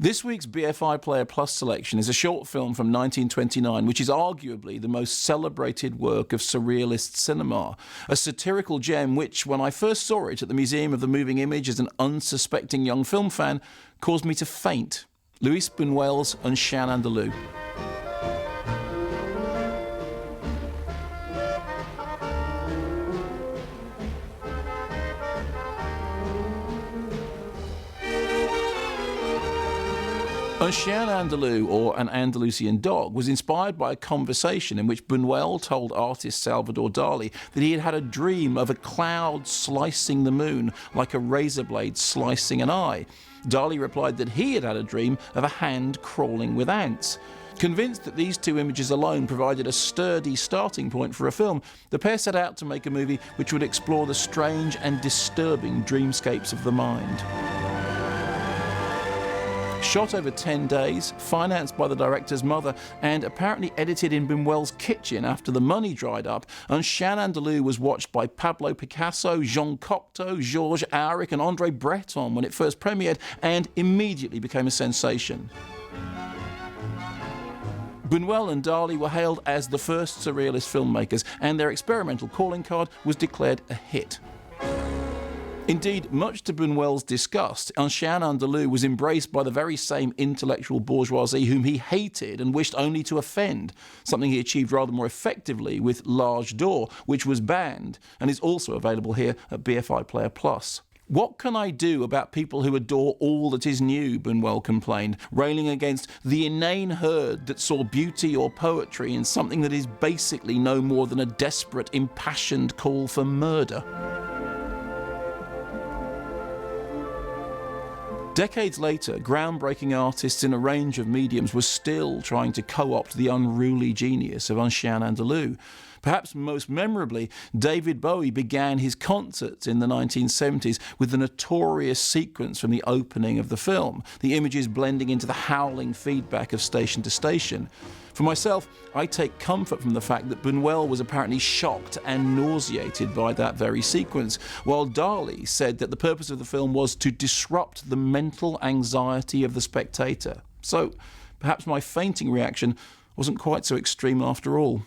This week's BFI Player Plus selection is a short film from 1929, which is arguably the most celebrated work of Surrealist cinema. A satirical gem which, when I first saw it at the Museum of the Moving Image as an unsuspecting young film fan, caused me to faint. Luis Buñuel's Chien Andalou. Chien Andalou, or An Andalusian Dog, was inspired by a conversation in which Buñuel told artist Salvador Dalí that he had had a dream of a cloud slicing the moon like a razor blade slicing an eye. Dalí replied that he had had a dream of a hand crawling with ants. Convinced that these two images alone provided a sturdy starting point for a film, the pair set out to make a movie which would explore the strange and disturbing dreamscapes of the mind. Shot over 10 days, financed by the director's mother, and apparently edited in Buñuel's kitchen after the money dried up, Chien Andalou was watched by Pablo Picasso, Jean Cocteau, Georges Auric and André Breton when it first premiered, and immediately became a sensation. Buñuel and Dalí were hailed as the first Surrealist filmmakers, and their experimental calling card was declared a hit. Indeed, much to Buñuel's disgust, Chien Andalou was embraced by the very same intellectual bourgeoisie whom he hated and wished only to offend, something he achieved rather more effectively with L'Âge d'Or, which was banned and is also available here at BFI Player Plus. What can I do about people who adore all that is new, Buñuel complained, railing against the inane herd that saw beauty or poetry in something that is basically no more than a desperate, impassioned call for murder. Decades later, groundbreaking artists in a range of mediums were still trying to co-opt the unruly genius of Chien Andalou. Perhaps most memorably, David Bowie began his concerts in the 1970s with the notorious sequence from the opening of the film, the images blending into the howling feedback of station to station. For myself, I take comfort from the fact that Buñuel was apparently shocked and nauseated by that very sequence, while Dalí said that the purpose of the film was to disrupt the mental anxiety of the spectator. So perhaps my fainting reaction wasn't quite so extreme after all.